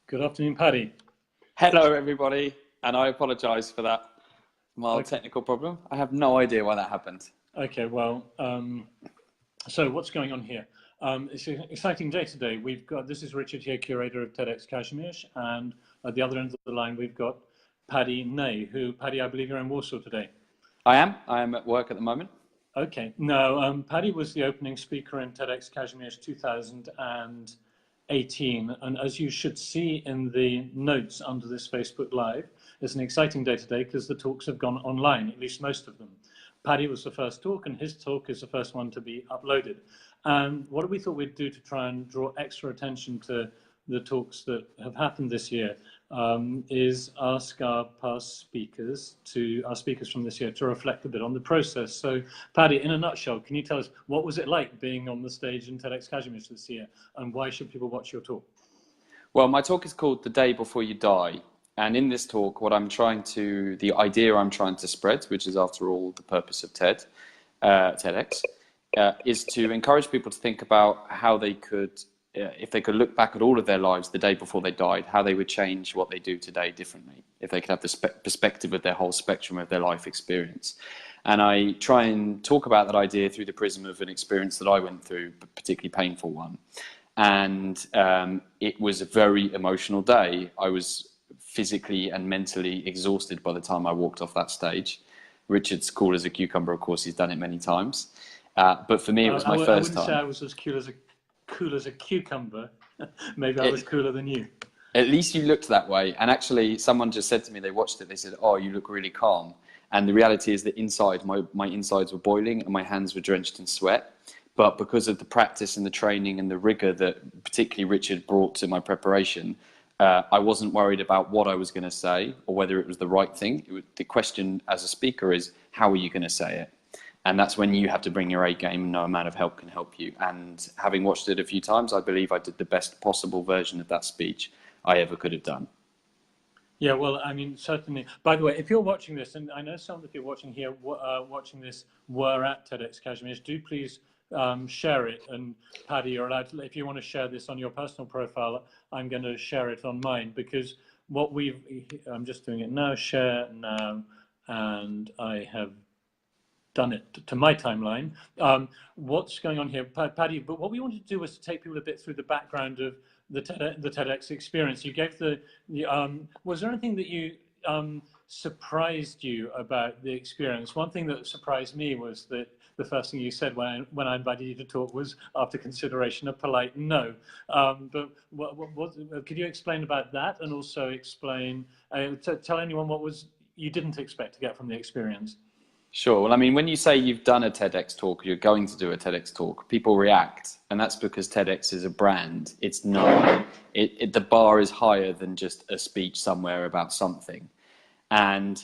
Good afternoon, Paddy. Hello, everybody, and I apologise for that mild Okay. technical problem. I have no idea why that happened. Okay, well, so what's going on here? It's an exciting day today. This is Richard here, curator of TEDxKazimierz, and at the other end of the line, we've got Paddy Ney, Paddy, I believe you're in Warsaw today. I am at work at the moment. Okay, no, Paddy was the opening speaker in TEDxKazimierz 2018, and as you should see in the notes under this Facebook Live, it's an exciting day today because the talks have gone online, at least most of them. Paddy was the first talk, and his talk is the first one to be uploaded. And what we thought we'd do to try and draw extra attention to the talks that have happened this year is ask our speakers from this year to reflect a bit on the process. So, Paddy, in a nutshell, can you tell us what was it like being on the stage in TEDxKazimierz this year, and why should people watch your talk? Well, my talk is called "The Day Before You Die," and in this talk, the idea I'm trying to spread, which is after all the purpose of TEDx, is to encourage people to think about how they could. If they could look back at all of their lives the day before they died, how they would change what they do today differently, if they could have the perspective of their whole spectrum of their life experience. And I try and talk about that idea through the prism of an experience that I went through, a particularly painful one. And it was a very emotional day. I was physically and mentally exhausted by the time I walked off that stage. Richard's cool as a cucumber, of course, he's done it many times. But for me, it was my first time. I wouldn't say I was as cool as a cucumber. Maybe I was cooler than you. At least you looked that way. And actually, someone just said to me, they watched it, they said, "Oh, you look really calm." And the reality is that inside, my insides were boiling and my hands were drenched in sweat. But because of the practice and the training and the rigor that particularly Richard brought to my preparation, I wasn't worried about what I was going to say or whether it was the right thing. The question as a speaker is, how are you going to say it? And that's when you have to bring your A game, and no amount of help can help you. And having watched it a few times, I believe I did the best possible version of that speech I ever could have done. Yeah, well, I mean, certainly. By the way, if you're watching this, and I know some of you watching here, watching this were at TEDxKazimierz, do please share it. And Paddy, you're allowed to, if you want to share this on your personal profile, I'm going to share it on mine, because I'm just doing it now, share now, and I have done it to my timeline. What's going on here, Paddy? But what we wanted to do was to take people a bit through the background of the TEDx experience. You gave was there anything that surprised you about the experience? One thing that surprised me was that the first thing you said when I invited you to talk was, after consideration, a polite no. But could you explain about that, and also explain, tell anyone what you didn't expect to get from the experience? Sure. Well, I mean, when you say you've done a TEDx talk, you're going to do a TEDx talk, people react. And that's because TEDx is a brand. It's known. The bar is higher than just a speech somewhere about something. And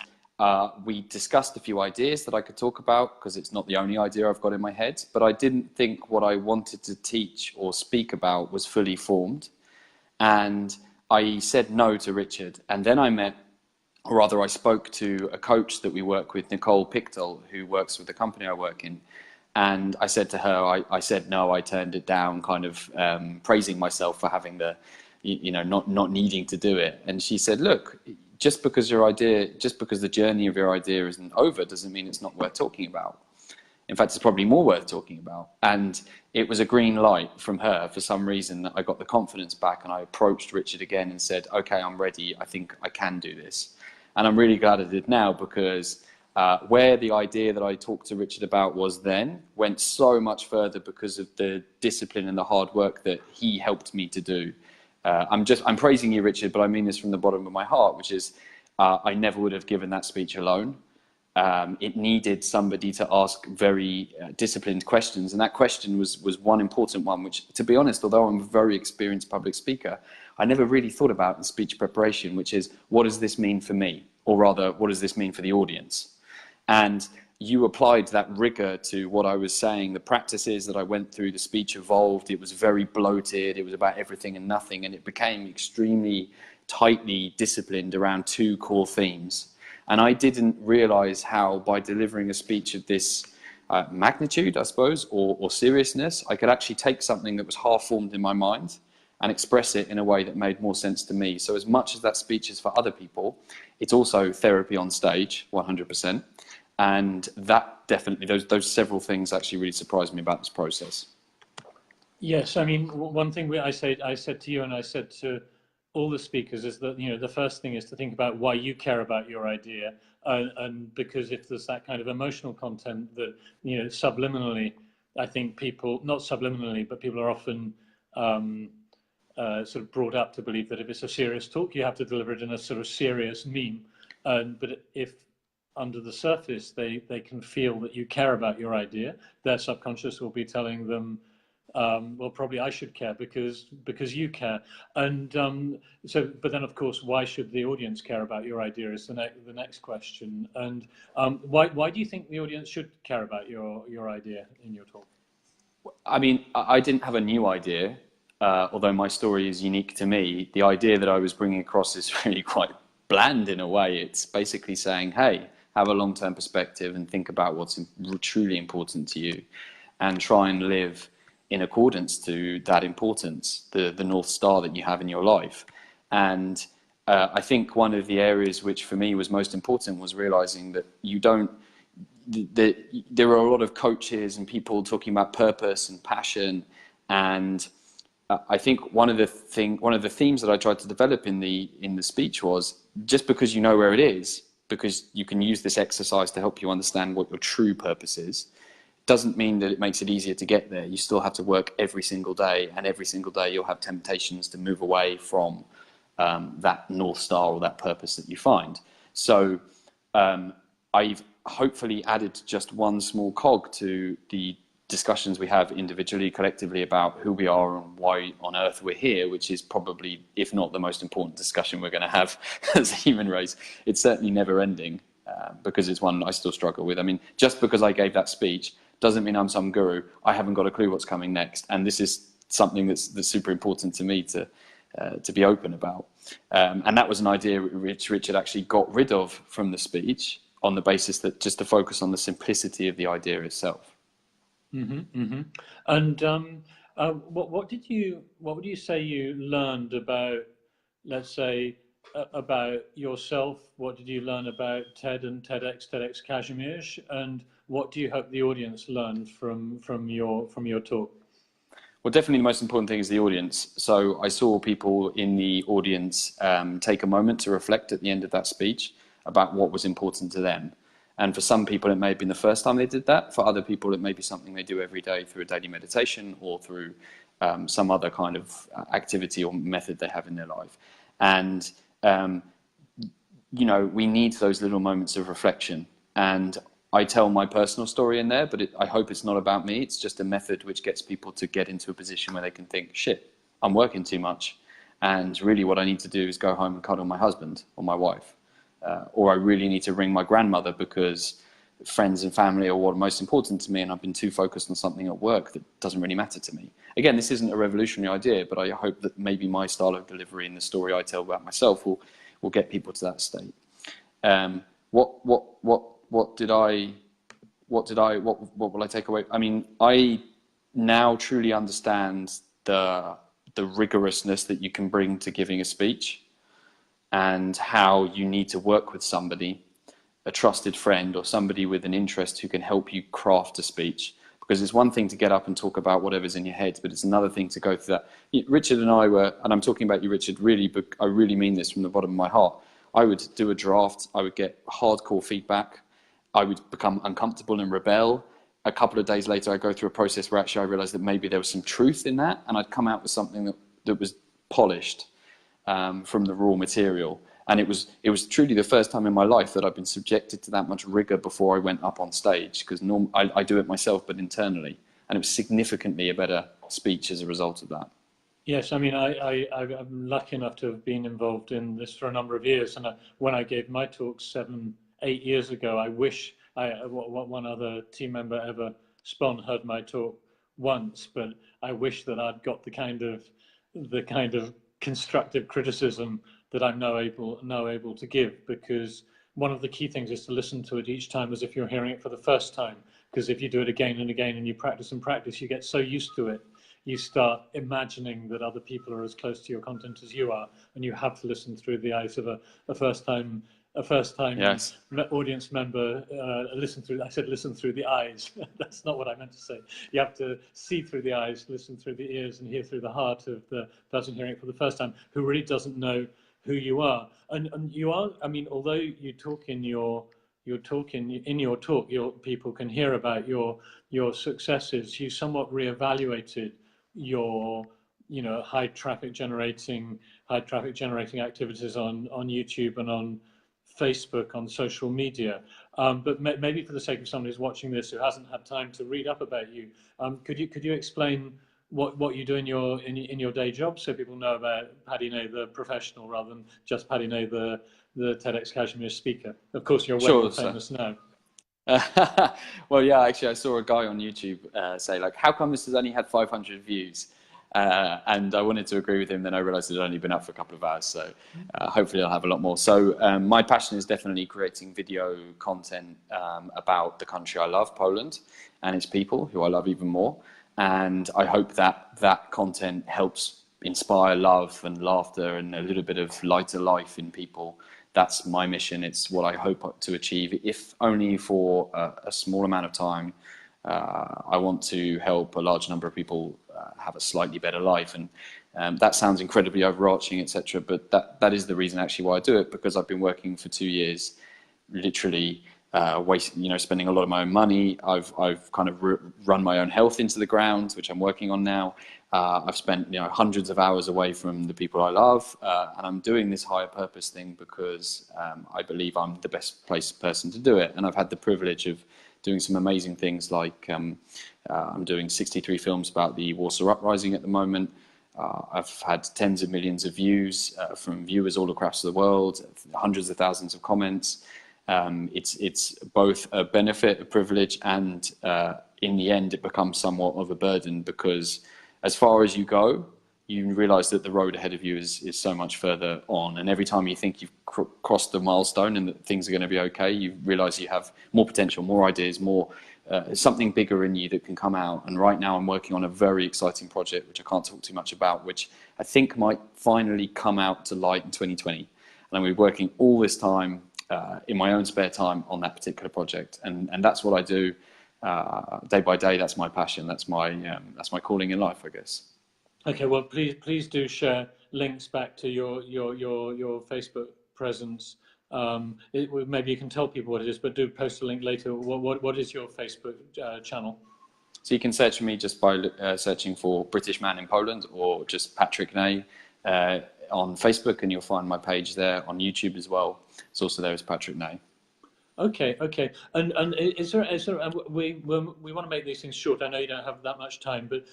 we discussed a few ideas that I could talk about, because it's not the only idea I've got in my head. But I didn't think what I wanted to teach or speak about was fully formed. And I said no to Richard. And then I spoke to a coach that we work with, Nicole Pictel, who works with the company I work in. And I said to her, I said no, I turned it down, kind of praising myself for having not needing to do it. And she said, "Look, just because the journey of your idea isn't over doesn't mean it's not worth talking about. In fact, it's probably more worth talking about." And it was a green light from her. For some reason, I got the confidence back, and I approached Richard again and said, "Okay, I'm ready. I think I can do this." And I'm really glad I did now, because where the idea that I talked to Richard about was then went so much further because of the discipline and the hard work that he helped me to do. I'm praising you, Richard, but I mean this from the bottom of my heart, which is I never would have given that speech alone. It needed somebody to ask very disciplined questions, and that question was one important one, which, to be honest, although I'm a very experienced public speaker, I never really thought about in speech preparation, which is, what does this mean for me? Or rather, what does this mean for the audience? And you applied that rigor to what I was saying. The practices that I went through, the speech evolved. It was very bloated. It was about everything and nothing, and it became extremely tightly disciplined around two core themes. And I didn't realize how, by delivering a speech of this magnitude, I suppose, or seriousness, I could actually take something that was half formed in my mind and express it in a way that made more sense to me. So as much as that speech is for other people, it's also therapy on stage, 100%. And that definitely, those several things actually really surprised me about this process. Yes, I mean, one thing I said to you, and I said to all the speakers, is that, you know, the first thing is to think about why you care about your idea, and because if there's that kind of emotional content that, you know, subliminally, I think people, not subliminally, but people are often sort of brought up to believe that if it's a serious talk, you have to deliver it in a sort of serious meme. But if under the surface they can feel that you care about your idea, their subconscious will be telling them, well, probably I should care because you care. And so, but then of course, why should the audience care about your idea is the next question. And why do you think the audience should care about your idea in your talk? I mean, I didn't have a new idea, although my story is unique to me. The idea that I was bringing across is really quite bland in a way. It's basically saying, hey, have a long-term perspective and think about what's truly important to you, and try and live in accordance to that importance, the North Star that you have in your life. And I think one of the areas which for me was most important was realizing that there are a lot of coaches and people talking about purpose and passion. And I think one of the themes that I tried to develop in the speech was, just because you know where it is, because you can use this exercise to help you understand what your true purpose is, doesn't mean that it makes it easier to get there. You still have to work every single day, and every single day you'll have temptations to move away from that North Star or that purpose that you find. So I've hopefully added just one small cog to the discussions we have individually, collectively, about who we are and why on earth we're here, which is probably, if not the most important discussion we're going to have as a human race. It's certainly never ending, because it's one I still struggle with. I mean, just because I gave that speech doesn't mean I'm some guru. I haven't got a clue what's coming next. And this is something that's super important to me to be open about. And that was an idea which Richard actually got rid of from the speech, on the basis that just to focus on the simplicity of the idea itself. Mm-hmm, mm-hmm. And what would you say you learned about, let's say, about yourself? What did you learn about TED and TEDxKazimierz, and what do you hope the audience learned from your talk? Well, definitely the most important thing is the audience. So I saw people in the audience take a moment to reflect at the end of that speech about what was important to them. And for some people, it may have been the first time they did that. For other people, it may be something they do every day through a daily meditation or through some other kind of activity or method they have in their life. And, you know, we need those little moments of reflection. And I tell my personal story in there, but I hope it's not about me. It's just a method which gets people to get into a position where they can think, shit, I'm working too much. And really what I need to do is go home and cuddle my husband or my wife. Or I really need to ring my grandmother because friends and family are what are most important to me, and I've been too focused on something at work that doesn't really matter to me. Again, this isn't a revolutionary idea, but I hope that maybe my style of delivery and the story I tell about myself will get people to that state. What will I take away? I mean, I now truly understand the rigorousness that you can bring to giving a speech, and how you need to work with somebody, a trusted friend or somebody with an interest who can help you craft a speech. Because it's one thing to get up and talk about whatever's in your head, but it's another thing to go through that. Richard and I were, and I'm talking about you, Richard, really, but I really mean this from the bottom of my heart. I would do a draft, I would get hardcore feedback, I would become uncomfortable and rebel. A couple of days later, I'd go through a process where actually I realized that maybe there was some truth in that, and I'd come out with something that was polished. From the raw material, and it was truly the first time in my life that I've been subjected to that much rigor before I went up on stage, because I do it myself but internally, and it was significantly a better speech as a result of that. Yes, I mean, I'm lucky enough to have been involved in this for a number of years, and when I gave my talk 7-8 years ago, I wish one other team member ever heard my talk once, but I wish that I'd got the kind of constructive criticism that I'm now able to give, because one of the key things is to listen to it each time as if you're hearing it for the first time, because if you do it again and again and you practice and practice, you get so used to it, you start imagining that other people are as close to your content as you are, and you have to listen through the eyes of a first time Yes. audience member. I said listen through the eyes. That's not what I meant to say. You have to see through the eyes, listen through the ears, and hear through the heart of the person hearing it for the first time, who really doesn't know who you are. And you are, I mean, although you talk in your talk, people can hear about your successes. You somewhat reevaluated your high traffic generating activities on YouTube and on Facebook, on social media. But maybe for the sake of someone who's watching this who hasn't had time to read up about you, could you explain what you do in your day job, so people know about Paddy Ney the professional rather than just Paddy Ney the TEDxKazimierz speaker? Of course, you're way more famous now. Well, yeah, actually, I saw a guy on YouTube say, like, how come this has only had 500 views? And I wanted to agree with him. Then I realized it had only been up for a couple of hours. So hopefully I'll have a lot more. So my passion is definitely creating video content about the country I love, Poland, and its people, who I love even more. And I hope that content helps inspire love and laughter and a little bit of lighter life in people. That's my mission. It's what I hope to achieve, if only for a small amount of time. I want to help a large number of people have a slightly better life, and that sounds incredibly overarching, etc. But that is the reason actually why I do it, because I've been working for 2 years, literally spending a lot of my own money. I've kind of run my own health into the ground, which I'm working on now. I've spent hundreds of hours away from the people I love, and I'm doing this higher purpose thing because I believe I'm the best placed person to do it. And I've had the privilege of doing some amazing things, like I'm doing 63 films about the Warsaw Uprising at the moment. I've had tens of millions of views from viewers all across the world, hundreds of thousands of comments. It's both a benefit, a privilege, and in the end it becomes somewhat of a burden, because as far as you go, you realize that the road ahead of you is so much further on. And every time you think you've crossed the milestone and that things are going to be okay, you realize you have more potential, more ideas, more something bigger in you that can come out. And right now I'm working on a very exciting project, which I can't talk too much about, which I think might finally come out to light in 2020. And I'm going to be working all this time in my own spare time on that particular project. And that's what I do day by day. That's my passion. That's my calling in life, I guess. Okay, well, please do share links back to your Facebook presence. Maybe you can tell people what it is, but do post a link later. What is your Facebook channel? So you can search for me just by searching for British Man in Poland, or just Patrick Ney on Facebook, and you'll find my page there. On YouTube as well, it's also there as Patrick Ney. Okay. And is there we want to make these things short. I know you don't have that much time, but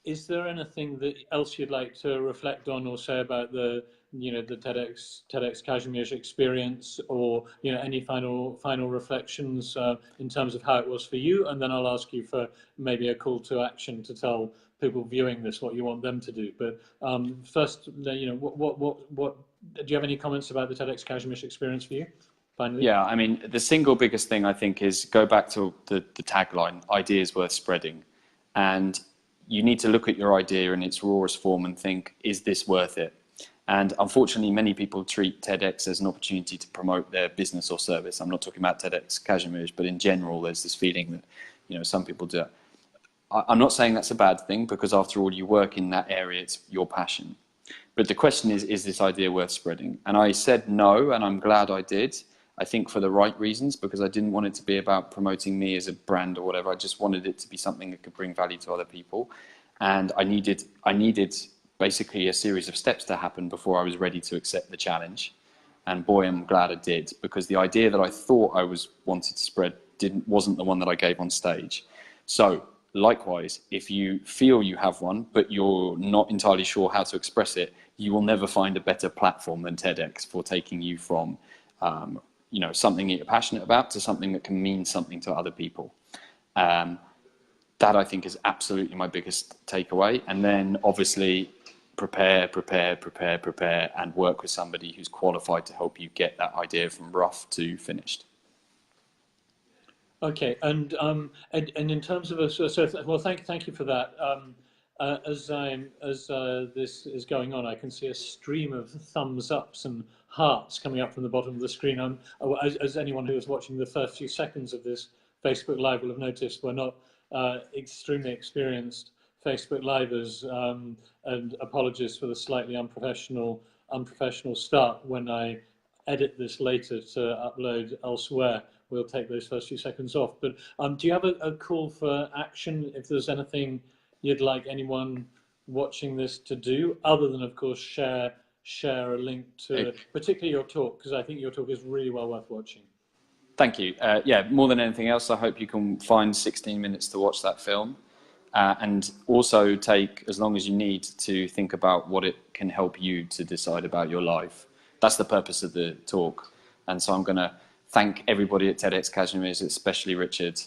is there anything else you'd like to reflect on or say about the TEDxKazimierz experience, or any final reflections in terms of how it was for you? And then I'll ask you for maybe a call to action to tell people viewing this what you want them to do. But first, what do you have any comments about the TEDxKazimierz experience for you? Finally. Yeah, I mean, the single biggest thing I think is go back to the tagline: ideas worth spreading. And you need to look at your idea in its rawest form and think, is this worth it? And unfortunately, many people treat TEDx as an opportunity to promote their business or service. I'm not talking about TEDxKazimierz, but in general, there's this feeling that, some people do it. I'm not saying that's a bad thing, because after all, you work in that area, it's your passion. But the question is this idea worth spreading? And I said no, and I'm glad I did. I think for the right reasons, because I didn't want it to be about promoting me as a brand or whatever. I just wanted it to be something that could bring value to other people. And I needed basically a series of steps to happen before I was ready to accept the challenge. And boy, I'm glad I did, because the idea that I thought I wanted to spread wasn't the one that I gave on stage. So likewise, if you feel you have one, but you're not entirely sure how to express it, you will never find a better platform than TEDx for taking you from something that you're passionate about to something that can mean something to other people. That I think is absolutely my biggest takeaway. And then obviously prepare, and work with somebody who's qualified to help you get that idea from rough to finished. Okay, and in terms of a well, thank you for that. As this is going on, I can see a stream of thumbs ups and hearts coming up from the bottom of the screen. As anyone who was watching the first few seconds of this Facebook Live will have noticed, we're not extremely experienced Facebook Livers, and apologies for the slightly unprofessional start. When I edit this later to upload elsewhere, we'll take those first few seconds off. But do you have a call for action if there's anything you'd like anyone watching this to do, other than, of course, share a link to particularly your talk, because I think your talk is really well worth watching. Thank you. Yeah, more than anything else, I hope you can find 16 minutes to watch that film, and also take as long as you need to think about what it can help you to decide about your life. That's the purpose of the talk. And so I'm going to thank everybody at TEDxKazimierz, especially Richard,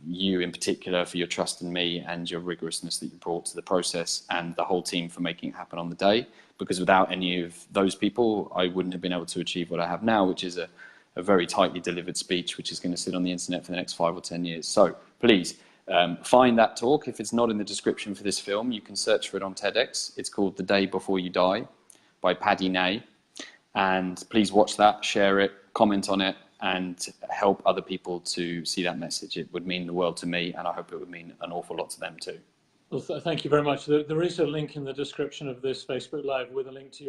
you in particular, for your trust in me and your rigorousness that you brought to the process, and the whole team for making it happen on the day. Because without any of those people, I wouldn't have been able to achieve what I have now, which is a very tightly delivered speech, which is going to sit on the internet for the next 5 or 10 years. So please find that talk. If it's not in the description for this film, you can search for it on TEDx. It's called The Day Before You Die by Paddy Ney. And please watch that, share it, comment on it, and help other people to see that message. It would mean the world to me, and I hope it would mean an awful lot to them too. Well, thank you very much. There is a link in the description of this Facebook Live with a link to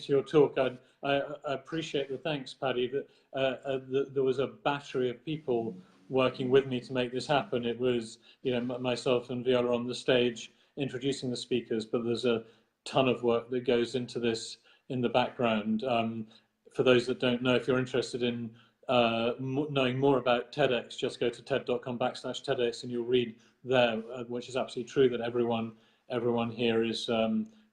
your talk. I appreciate the thanks, Paddy. That there was a battery of people working with me to make this happen. It was, myself and Viola on the stage introducing the speakers, but there's a ton of work that goes into this in the background. For those that don't know, if you're interested in knowing more about TEDx, just go to ted.com/TEDx and you'll read there, which is absolutely true, that everyone here is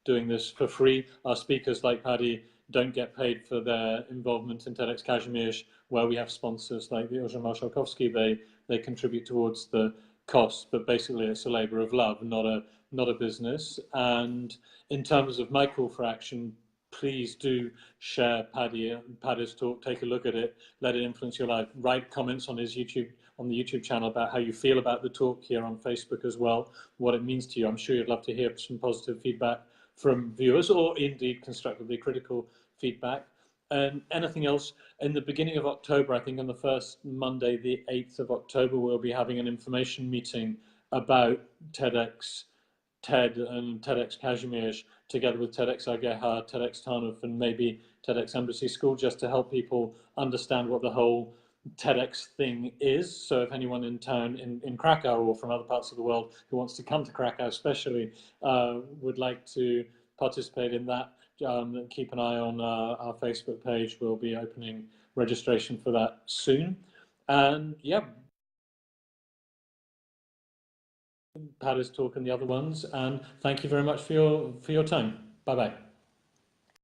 doing this for free. Our speakers, like Paddy, don't get paid for their involvement in TEDxKazimierz, where we have sponsors like the Urza Marszałkowski. They contribute towards the costs, but basically it's a labour of love, not a business. And in terms of my call for action, please do share Paddy's talk, take a look at it, let it influence your life. Write comments on the YouTube channel about how you feel about the talk, here on Facebook as well, what it means to you. I'm sure you'd love to hear some positive feedback from viewers, or indeed constructively critical feedback. And anything else, in the beginning of October, I think on the first Monday, the 8th of October, we'll be having an information meeting about TED and TEDxKazimierz, together with TEDx AGH, TEDx Tarnów, and maybe TEDx Embassy School, just to help people understand what the whole TEDx thing is. So if anyone in town in Krakow, or from other parts of the world, who wants to come to Krakow especially, would like to participate in that, keep an eye on our Facebook page. We'll be opening registration for that soon. And yeah, Paddy's talk and the other ones, and thank you very much for your time. Bye bye.